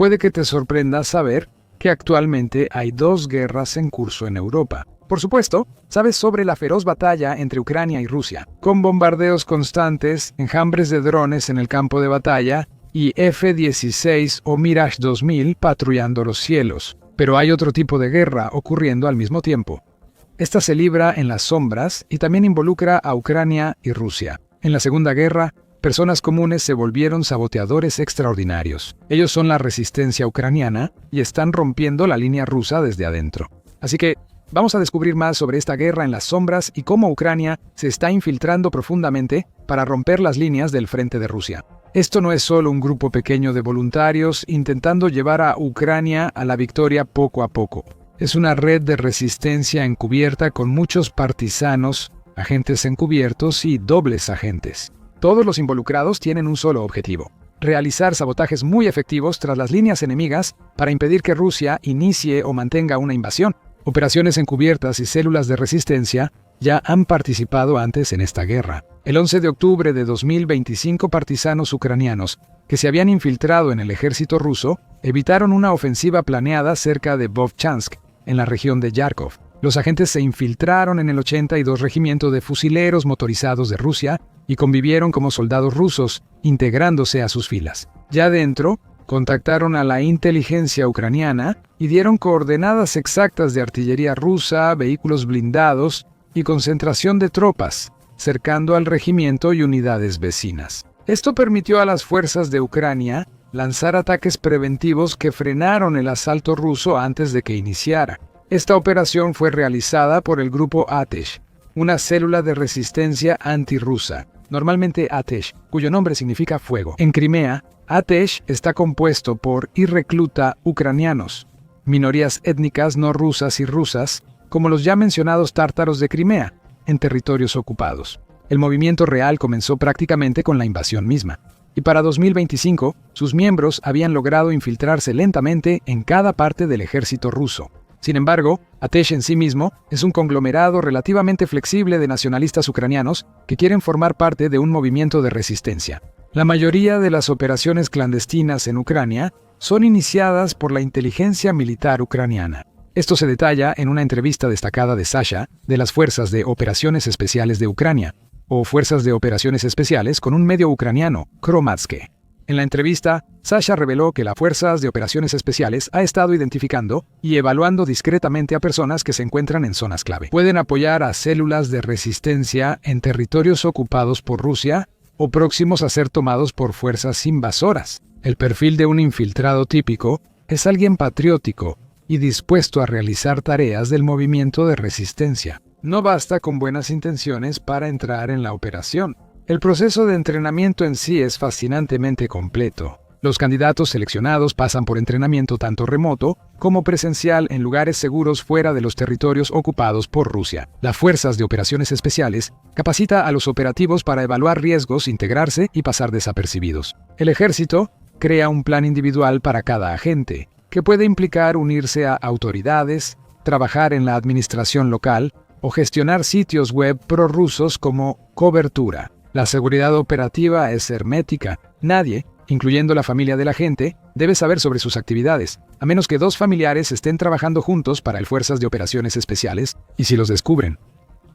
puede que te sorprenda saber que actualmente hay 2 guerras en curso en Europa. Por supuesto, sabes sobre la feroz batalla entre Ucrania y Rusia, con bombardeos constantes, enjambres de drones en el campo de batalla y F-16 o Mirage 2000 patrullando los cielos. Pero hay otro tipo de guerra ocurriendo al mismo tiempo. Esta se libra en las sombras y también involucra a Ucrania y Rusia. En la Segunda Guerra, personas comunes se volvieron saboteadores extraordinarios. Ellos son la resistencia ucraniana y están rompiendo la línea rusa desde adentro. Así que vamos a descubrir más sobre esta guerra en las sombras y cómo Ucrania se está infiltrando profundamente para romper las líneas del frente de Rusia. Esto no es solo un grupo pequeño de voluntarios intentando llevar a Ucrania a la victoria poco a poco. Es una red de resistencia encubierta con muchos partisanos, agentes encubiertos y dobles agentes. Todos los involucrados tienen un solo objetivo: realizar sabotajes muy efectivos tras las líneas enemigas para impedir que Rusia inicie o mantenga una invasión. Operaciones encubiertas y células de resistencia ya han participado antes en esta guerra. El 11 de octubre de 2025, partisanos ucranianos que se habían infiltrado en el ejército ruso evitaron una ofensiva planeada cerca de Vovchansk, en la región de Yarkov. Los agentes se infiltraron en el 82 Regimiento de Fusileros Motorizados de Rusia y convivieron como soldados rusos, integrándose a sus filas. Ya dentro, contactaron a la inteligencia ucraniana y dieron coordenadas exactas de artillería rusa, vehículos blindados y concentración de tropas, cercando al regimiento y unidades vecinas. Esto permitió a las fuerzas de Ucrania lanzar ataques preventivos que frenaron el asalto ruso antes de que iniciara. Esta operación fue realizada por el grupo Atesh, una célula de resistencia antirrusa, normalmente Atesh, cuyo nombre significa fuego. En Crimea, Atesh está compuesto por y recluta ucranianos, minorías étnicas no rusas y rusas, como los ya mencionados tártaros de Crimea, en territorios ocupados. El movimiento real comenzó prácticamente con la invasión misma, y para 2025 sus miembros habían logrado infiltrarse lentamente en cada parte del ejército ruso. Sin embargo, Atesh en sí mismo es un conglomerado relativamente flexible de nacionalistas ucranianos que quieren formar parte de un movimiento de resistencia. La mayoría de las operaciones clandestinas en Ucrania son iniciadas por la inteligencia militar ucraniana. Esto se detalla en una entrevista destacada de Sasha de las Fuerzas de Operaciones Especiales de Ucrania, o Fuerzas de Operaciones Especiales con un medio ucraniano, Hromadske. En la entrevista, Sasha reveló que las Fuerzas de Operaciones Especiales ha estado identificando y evaluando discretamente a personas que se encuentran en zonas clave. Pueden apoyar a células de resistencia en territorios ocupados por Rusia o próximos a ser tomados por fuerzas invasoras. El perfil de un infiltrado típico es alguien patriótico y dispuesto a realizar tareas del movimiento de resistencia. No basta con buenas intenciones para entrar en la operación. El proceso de entrenamiento en sí es fascinantemente completo. Los candidatos seleccionados pasan por entrenamiento tanto remoto como presencial en lugares seguros fuera de los territorios ocupados por Rusia. Las Fuerzas de Operaciones Especiales capacita a los operativos para evaluar riesgos, integrarse y pasar desapercibidos. El ejército crea un plan individual para cada agente, que puede implicar unirse a autoridades, trabajar en la administración local o gestionar sitios web prorrusos como cobertura. La seguridad operativa es hermética. Nadie, incluyendo la familia del agente, debe saber sobre sus actividades, a menos que 2 familiares estén trabajando juntos para el Fuerzas de Operaciones Especiales, y si los descubren.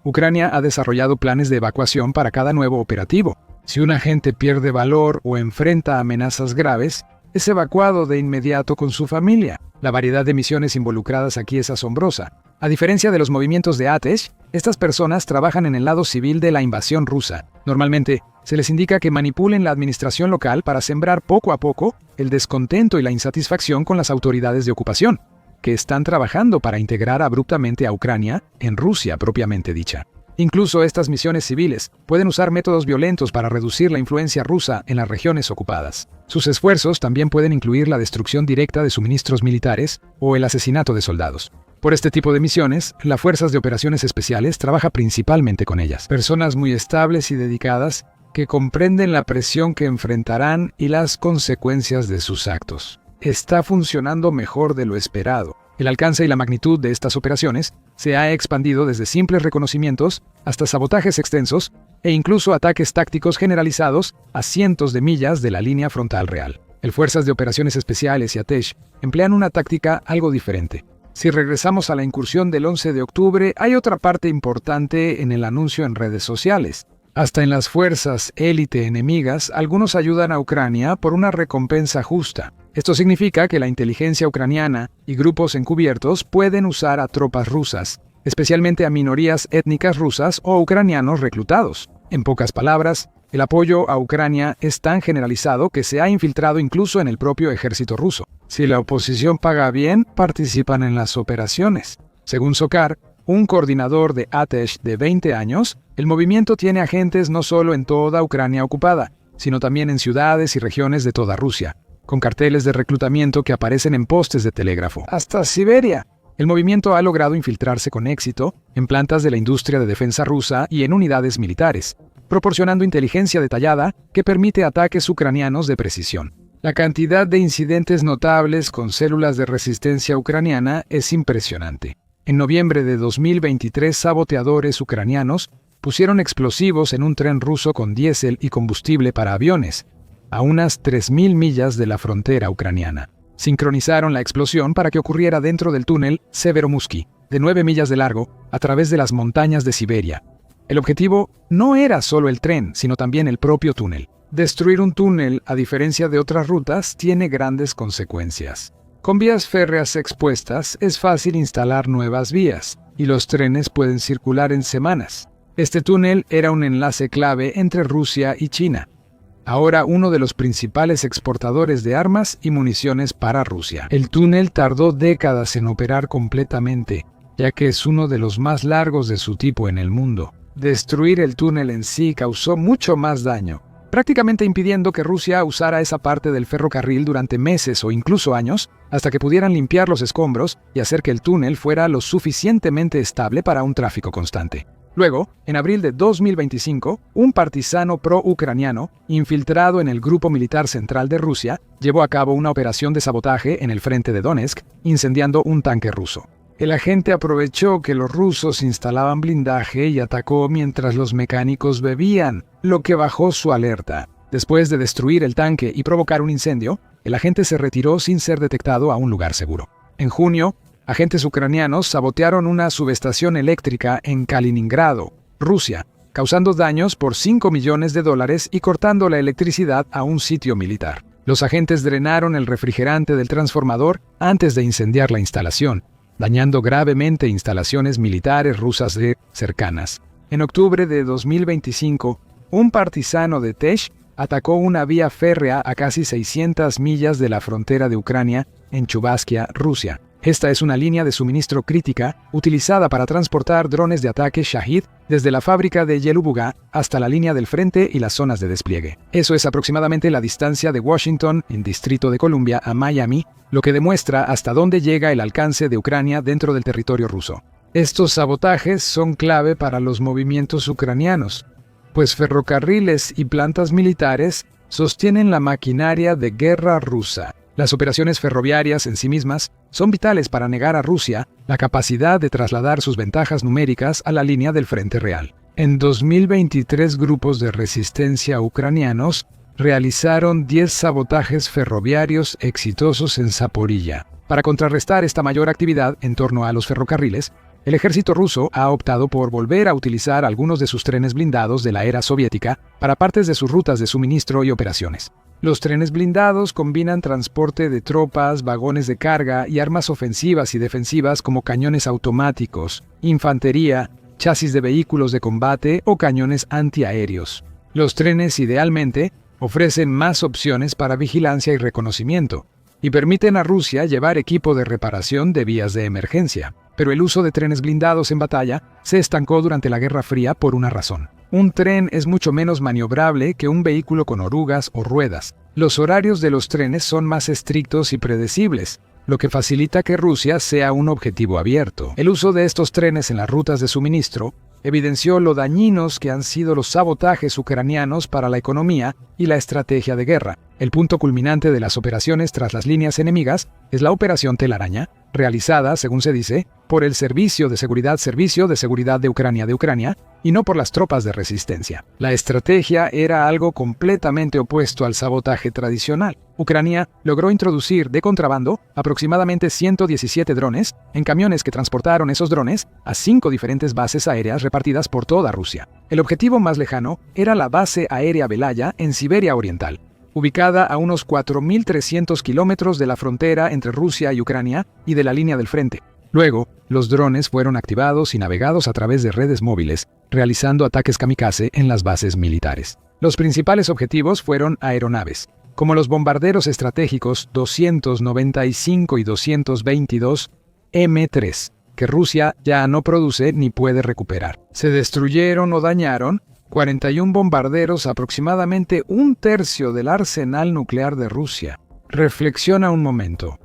Ucrania ha desarrollado planes de evacuación para cada nuevo operativo. Si un agente pierde valor o enfrenta amenazas graves, es evacuado de inmediato con su familia. La variedad de misiones involucradas aquí es asombrosa. A diferencia de los movimientos de Atesh, estas personas trabajan en el lado civil de la invasión rusa. Normalmente, se les indica que manipulen la administración local para sembrar poco a poco el descontento y la insatisfacción con las autoridades de ocupación, que están trabajando para integrar abruptamente a Ucrania en Rusia propiamente dicha. Incluso estas misiones civiles pueden usar métodos violentos para reducir la influencia rusa en las regiones ocupadas. Sus esfuerzos también pueden incluir la destrucción directa de suministros militares o el asesinato de soldados. Por este tipo de misiones, las Fuerzas de Operaciones Especiales trabaja principalmente con ellas. Personas muy estables y dedicadas que comprenden la presión que enfrentarán y las consecuencias de sus actos. Está funcionando mejor de lo esperado. El alcance y la magnitud de estas operaciones se ha expandido desde simples reconocimientos hasta sabotajes extensos e incluso ataques tácticos generalizados a cientos de millas de la línea frontal real. El Fuerzas de Operaciones Especiales y ATESH emplean una táctica algo diferente. Si regresamos a la incursión del 11 de octubre, hay otra parte importante en el anuncio en redes sociales. Hasta en las fuerzas élite enemigas, algunos ayudan a Ucrania por una recompensa justa. Esto significa que la inteligencia ucraniana y grupos encubiertos pueden usar a tropas rusas, especialmente a minorías étnicas rusas o ucranianos reclutados. En pocas palabras, el apoyo a Ucrania es tan generalizado que se ha infiltrado incluso en el propio ejército ruso. Si la oposición paga bien, participan en las operaciones. Según Sokar, un coordinador de ATESH de 20 años, el movimiento tiene agentes no solo en toda Ucrania ocupada, sino también en ciudades y regiones de toda Rusia, con carteles de reclutamiento que aparecen en postes de telégrafo. Hasta Siberia. El movimiento ha logrado infiltrarse con éxito en plantas de la industria de defensa rusa y en unidades militares, proporcionando inteligencia detallada que permite ataques ucranianos de precisión. La cantidad de incidentes notables con células de resistencia ucraniana es impresionante. En noviembre de 2023, saboteadores ucranianos pusieron explosivos en un tren ruso con diésel y combustible para aviones, a unas 3.000 millas de la frontera ucraniana. Sincronizaron la explosión para que ocurriera dentro del túnel Severomusky, de 9 millas de largo, a través de las montañas de Siberia. El objetivo no era solo el tren, sino también el propio túnel. Destruir un túnel, a diferencia de otras rutas, tiene grandes consecuencias. Con vías férreas expuestas, es fácil instalar nuevas vías, y los trenes pueden circular en semanas. Este túnel era un enlace clave entre Rusia y China, ahora uno de los principales exportadores de armas y municiones para Rusia. El túnel tardó décadas en operar completamente, ya que es uno de los más largos de su tipo en el mundo. Destruir el túnel en sí causó mucho más daño, prácticamente impidiendo que Rusia usara esa parte del ferrocarril durante meses o incluso años, hasta que pudieran limpiar los escombros y hacer que el túnel fuera lo suficientemente estable para un tráfico constante. Luego, en abril de 2025, un partisano pro-ucraniano, infiltrado en el Grupo Militar Central de Rusia, llevó a cabo una operación de sabotaje en el frente de Donetsk, incendiando un tanque ruso. El agente aprovechó que los rusos instalaban blindaje y atacó mientras los mecánicos bebían, lo que bajó su alerta. Después de destruir el tanque y provocar un incendio, el agente se retiró sin ser detectado a un lugar seguro. En junio, agentes ucranianos sabotearon una subestación eléctrica en Kaliningrado, Rusia, causando daños por $5 millones y cortando la electricidad a un sitio militar. Los agentes drenaron el refrigerante del transformador antes de incendiar la instalación, dañando gravemente instalaciones militares rusas cercanas. En octubre de 2025, un partisano de Tesh atacó una vía férrea a casi 600 millas de la frontera de Ucrania, en Chubaskia, Rusia. Esta es una línea de suministro crítica utilizada para transportar drones de ataque Shahid desde la fábrica de Yelubugá hasta la línea del frente y las zonas de despliegue. Eso es aproximadamente la distancia de Washington, en Distrito de Columbia, a Miami, lo que demuestra hasta dónde llega el alcance de Ucrania dentro del territorio ruso. Estos sabotajes son clave para los movimientos ucranianos, pues ferrocarriles y plantas militares sostienen la maquinaria de guerra rusa. Las operaciones ferroviarias en sí mismas son vitales para negar a Rusia la capacidad de trasladar sus ventajas numéricas a la línea del frente real. En 2023, grupos de resistencia ucranianos realizaron 10 sabotajes ferroviarios exitosos en Zaporilla. Para contrarrestar esta mayor actividad en torno a los ferrocarriles, el ejército ruso ha optado por volver a utilizar algunos de sus trenes blindados de la era soviética para partes de sus rutas de suministro y operaciones. Los trenes blindados combinan transporte de tropas, vagones de carga y armas ofensivas y defensivas como cañones automáticos, infantería, chasis de vehículos de combate o cañones antiaéreos. Los trenes, idealmente, ofrecen más opciones para vigilancia y reconocimiento, y permiten a Rusia llevar equipo de reparación de vías de emergencia. Pero el uso de trenes blindados en batalla se estancó durante la Guerra Fría por una razón. Un tren es mucho menos maniobrable que un vehículo con orugas o ruedas. Los horarios de los trenes son más estrictos y predecibles, lo que facilita que Rusia sea un objetivo abierto. El uso de estos trenes en las rutas de suministro evidenció lo dañinos que han sido los sabotajes ucranianos para la economía y la estrategia de guerra. El punto culminante de las operaciones tras las líneas enemigas es la Operación Telaraña, realizada, según se dice, por el Servicio de Seguridad de Ucrania, y no por las tropas de resistencia. La estrategia era algo completamente opuesto al sabotaje tradicional. Ucrania logró introducir de contrabando aproximadamente 117 drones en camiones que transportaron esos drones a 5 diferentes bases aéreas repartidas por toda Rusia. El objetivo más lejano era la base aérea Belaya en Siberia Oriental, ubicada a unos 4.300 kilómetros de la frontera entre Rusia y Ucrania y de la línea del frente. Luego, los drones fueron activados y navegados a través de redes móviles, realizando ataques kamikaze en las bases militares. Los principales objetivos fueron aeronaves, como los bombarderos estratégicos 295 y 222 M3, que Rusia ya no produce ni puede recuperar. Se destruyeron o dañaron 41 bombarderos, aproximadamente un tercio del arsenal nuclear de Rusia. Reflexiona un momento.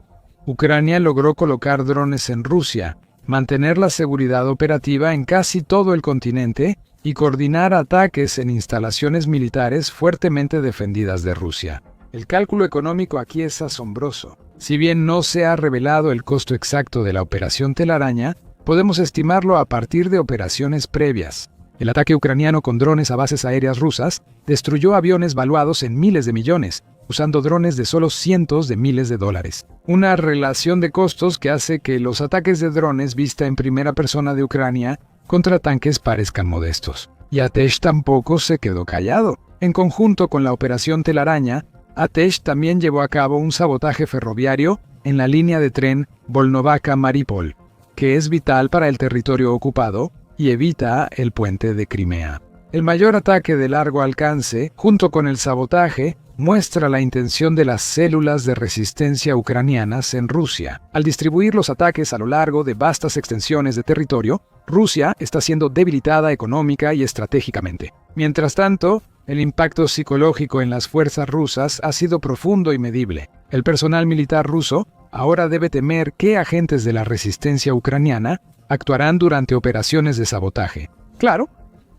Ucrania logró colocar drones en Rusia, mantener la seguridad operativa en casi todo el continente y coordinar ataques en instalaciones militares fuertemente defendidas de Rusia. El cálculo económico aquí es asombroso. Si bien no se ha revelado el costo exacto de la Operación Telaraña, podemos estimarlo a partir de operaciones previas. El ataque ucraniano con drones a bases aéreas rusas destruyó aviones valuados en miles de millones, usando drones de solo cientos de miles de dólares. Una relación de costos que hace que los ataques de drones vista en primera persona de Ucrania contra tanques parezcan modestos. Y Atesh tampoco se quedó callado. En conjunto con la Operación Telaraña, Atesh también llevó a cabo un sabotaje ferroviario en la línea de tren Volnovakha-Mariupol, que es vital para el territorio ocupado y evita el puente de Crimea. El mayor ataque de largo alcance, junto con el sabotaje, muestra la intención de las células de resistencia ucranianas en Rusia. Al distribuir los ataques a lo largo de vastas extensiones de territorio, Rusia está siendo debilitada económica y estratégicamente. Mientras tanto, el impacto psicológico en las fuerzas rusas ha sido profundo y medible. El personal militar ruso ahora debe temer que agentes de la resistencia ucraniana actuarán durante operaciones de sabotaje. Claro,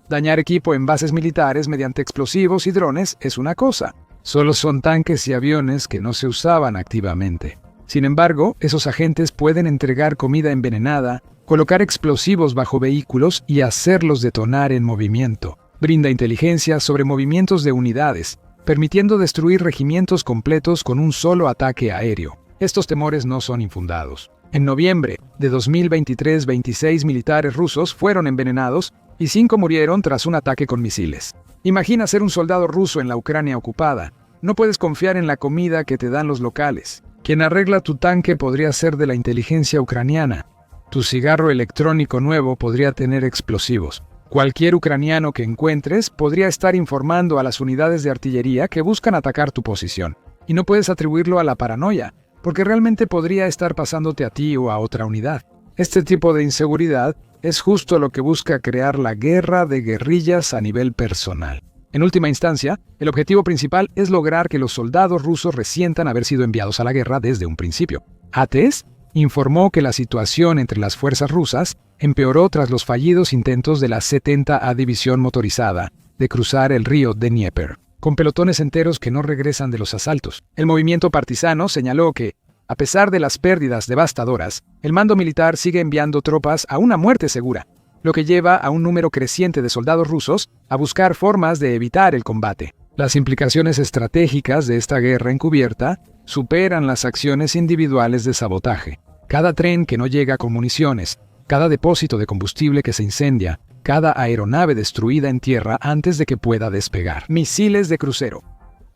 dañar equipo en bases militares mediante explosivos y drones es una cosa. Solo son tanques y aviones que no se usaban activamente. Sin embargo, esos agentes pueden entregar comida envenenada, colocar explosivos bajo vehículos y hacerlos detonar en movimiento. Brinda inteligencia sobre movimientos de unidades, permitiendo destruir regimientos completos con un solo ataque aéreo. Estos temores no son infundados. En noviembre de 2023, 26 militares rusos fueron envenenados y 5 murieron tras un ataque con misiles. Imagina ser un soldado ruso en la Ucrania ocupada. No puedes confiar en la comida que te dan los locales. Quien arregla tu tanque podría ser de la inteligencia ucraniana. Tu cigarro electrónico nuevo podría tener explosivos. Cualquier ucraniano que encuentres podría estar informando a las unidades de artillería que buscan atacar tu posición. Y no puedes atribuirlo a la paranoia, porque realmente podría estar pasándote a ti o a otra unidad. Este tipo de inseguridad es justo lo que busca crear la guerra de guerrillas a nivel personal. En última instancia, el objetivo principal es lograr que los soldados rusos resientan haber sido enviados a la guerra desde un principio. ATES informó que la situación entre las fuerzas rusas empeoró tras los fallidos intentos de la 70A División Motorizada de cruzar el río Dnieper, con pelotones enteros que no regresan de los asaltos. El movimiento partisano señaló que, a pesar de las pérdidas devastadoras, el mando militar sigue enviando tropas a una muerte segura, lo que lleva a un número creciente de soldados rusos a buscar formas de evitar el combate. Las implicaciones estratégicas de esta guerra encubierta superan las acciones individuales de sabotaje. Cada tren que no llega con municiones, cada depósito de combustible que se incendia, cada aeronave destruida en tierra antes de que pueda despegar. Misiles de crucero.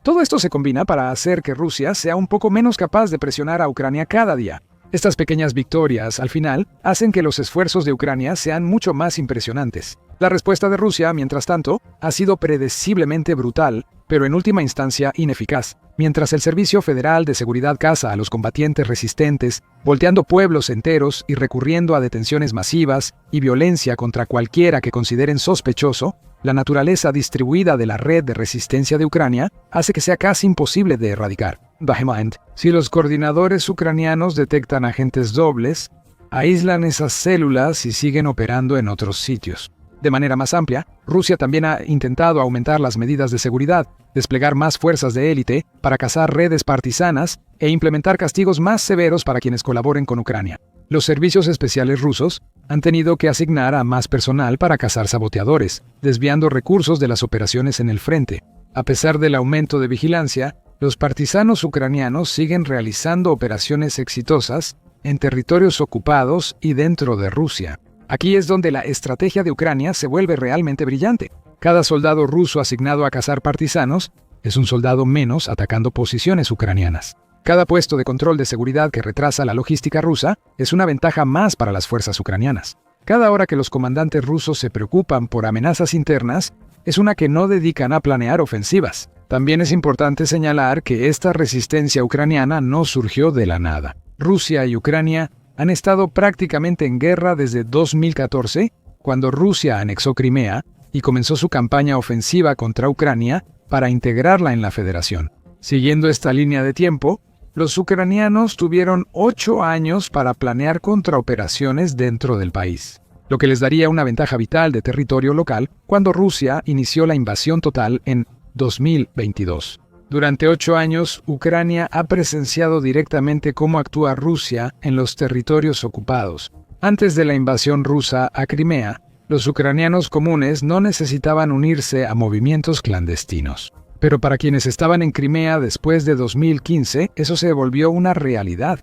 Todo esto se combina para hacer que Rusia sea un poco menos capaz de presionar a Ucrania cada día. Estas pequeñas victorias, al final, hacen que los esfuerzos de Ucrania sean mucho más impresionantes. La respuesta de Rusia, mientras tanto, ha sido predeciblemente brutal, pero en última instancia ineficaz. Mientras el Servicio Federal de Seguridad caza a los combatientes resistentes, volteando pueblos enteros y recurriendo a detenciones masivas y violencia contra cualquiera que consideren sospechoso, la naturaleza distribuida de la red de resistencia de Ucrania hace que sea casi imposible de erradicar. Si los coordinadores ucranianos detectan agentes dobles, aíslan esas células y siguen operando en otros sitios. De manera más amplia, Rusia también ha intentado aumentar las medidas de seguridad, desplegar más fuerzas de élite para cazar redes partisanas e implementar castigos más severos para quienes colaboren con Ucrania. Los servicios especiales rusos han tenido que asignar a más personal para cazar saboteadores, desviando recursos de las operaciones en el frente. A pesar del aumento de vigilancia, los partisanos ucranianos siguen realizando operaciones exitosas en territorios ocupados y dentro de Rusia. Aquí es donde la estrategia de Ucrania se vuelve realmente brillante. Cada soldado ruso asignado a cazar partisanos es un soldado menos atacando posiciones ucranianas. Cada puesto de control de seguridad que retrasa la logística rusa es una ventaja más para las fuerzas ucranianas. Cada hora que los comandantes rusos se preocupan por amenazas internas, es una que no dedican a planear ofensivas. También es importante señalar que esta resistencia ucraniana no surgió de la nada. Rusia y Ucrania han estado prácticamente en guerra desde 2014, cuando Rusia anexó Crimea y comenzó su campaña ofensiva contra Ucrania para integrarla en la federación. Siguiendo esta línea de tiempo, los ucranianos tuvieron 8 años para planear contraoperaciones dentro del país, lo que les daría una ventaja vital de territorio local cuando Rusia inició la invasión total en 2022. Durante 8 años, Ucrania ha presenciado directamente cómo actúa Rusia en los territorios ocupados. Antes de la invasión rusa a Crimea, los ucranianos comunes no necesitaban unirse a movimientos clandestinos. Pero para quienes estaban en Crimea después de 2015, eso se volvió una realidad.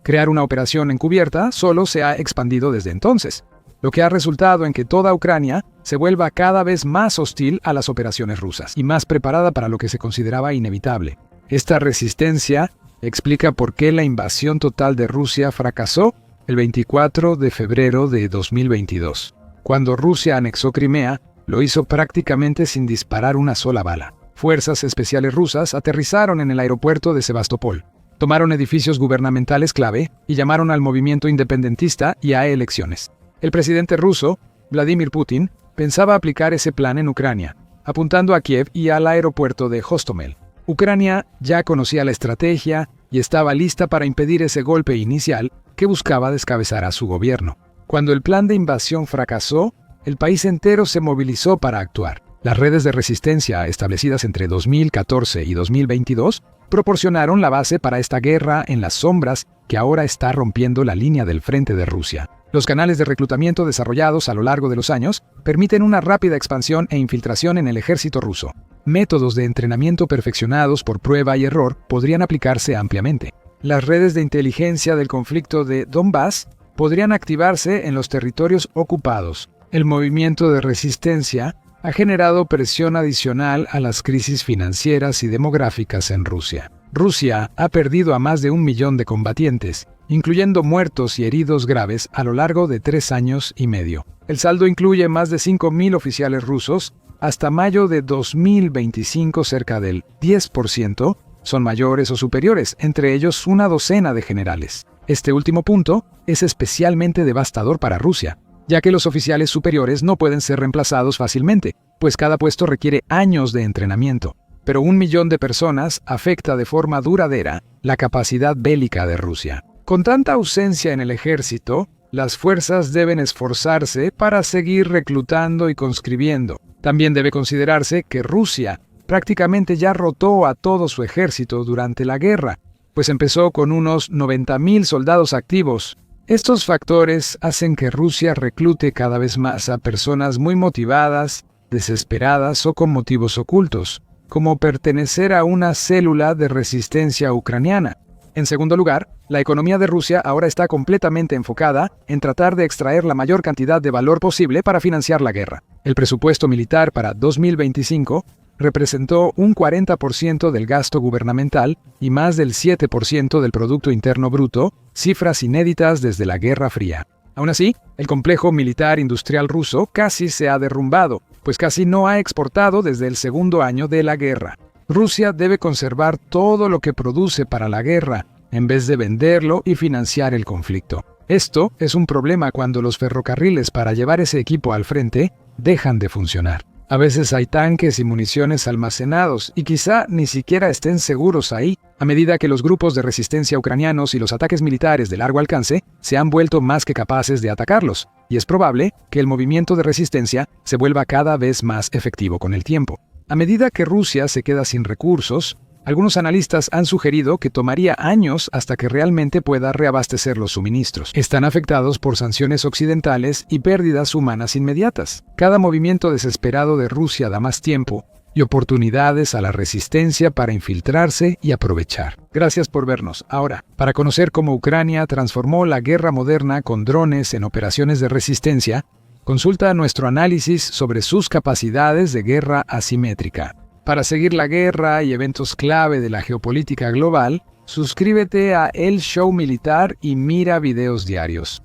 Crear una operación encubierta solo se ha expandido desde entonces, lo que ha resultado en que toda Ucrania se vuelva cada vez más hostil a las operaciones rusas y más preparada para lo que se consideraba inevitable. Esta resistencia explica por qué la invasión total de Rusia fracasó el 24 de febrero de 2022. Cuando Rusia anexó Crimea, lo hizo prácticamente sin disparar una sola bala. Fuerzas especiales rusas aterrizaron en el aeropuerto de Sebastopol, tomaron edificios gubernamentales clave y llamaron al movimiento independentista y a elecciones. El presidente ruso, Vladimir Putin, pensaba aplicar ese plan en Ucrania, apuntando a Kiev y al aeropuerto de Hostomel. Ucrania ya conocía la estrategia y estaba lista para impedir ese golpe inicial que buscaba descabezar a su gobierno. Cuando el plan de invasión fracasó, el país entero se movilizó para actuar. Las redes de resistencia establecidas entre 2014 y 2022 proporcionaron la base para esta guerra en las sombras que ahora está rompiendo la línea del frente de Rusia. Los canales de reclutamiento desarrollados a lo largo de los años permiten una rápida expansión e infiltración en el ejército ruso. Métodos de entrenamiento perfeccionados por prueba y error podrían aplicarse ampliamente. Las redes de inteligencia del conflicto de Donbass podrían activarse en los territorios ocupados. El movimiento de resistencia ha generado presión adicional a las crisis financieras y demográficas en Rusia. Rusia ha perdido a más de 1 millón de combatientes, incluyendo muertos y heridos graves a lo largo de 3 años y medio. El saldo incluye más de 5.000 oficiales rusos. Hasta mayo de 2025, cerca del 10% son mayores o superiores, entre ellos una docena de generales. Este último punto es especialmente devastador para Rusia, ya que los oficiales superiores no pueden ser reemplazados fácilmente, pues cada puesto requiere años de entrenamiento. Pero 1 millón de personas afecta de forma duradera la capacidad bélica de Rusia. Con tanta ausencia en el ejército, las fuerzas deben esforzarse para seguir reclutando y conscribiendo. También debe considerarse que Rusia prácticamente ya rotó a todo su ejército durante la guerra, pues empezó con unos 90.000 soldados activos. Estos factores hacen que Rusia reclute cada vez más a personas muy motivadas, desesperadas o con motivos ocultos, como pertenecer a una célula de resistencia ucraniana. En segundo lugar, la economía de Rusia ahora está completamente enfocada en tratar de extraer la mayor cantidad de valor posible para financiar la guerra. El presupuesto militar para 2025 representó un 40% del gasto gubernamental y más del 7% del Producto Interno Bruto, cifras inéditas desde la Guerra Fría. Aún así, el complejo militar industrial ruso casi se ha derrumbado, pues casi no ha exportado desde el segundo año de la guerra. Rusia debe conservar todo lo que produce para la guerra, en vez de venderlo y financiar el conflicto. Esto es un problema cuando los ferrocarriles para llevar ese equipo al frente dejan de funcionar. A veces hay tanques y municiones almacenados y quizá ni siquiera estén seguros ahí, a medida que los grupos de resistencia ucranianos y los ataques militares de largo alcance se han vuelto más que capaces de atacarlos, y es probable que el movimiento de resistencia se vuelva cada vez más efectivo con el tiempo. A medida que Rusia se queda sin recursos, algunos analistas han sugerido que tomaría años hasta que realmente pueda reabastecer los suministros. Están afectados por sanciones occidentales y pérdidas humanas inmediatas. Cada movimiento desesperado de Rusia da más tiempo y oportunidades a la resistencia para infiltrarse y aprovechar. Gracias por vernos. Ahora, para conocer cómo Ucrania transformó la guerra moderna con drones en operaciones de resistencia, consulta nuestro análisis sobre sus capacidades de guerra asimétrica. Para seguir la guerra y eventos clave de la geopolítica global, suscríbete a El Show Militar y mira videos diarios.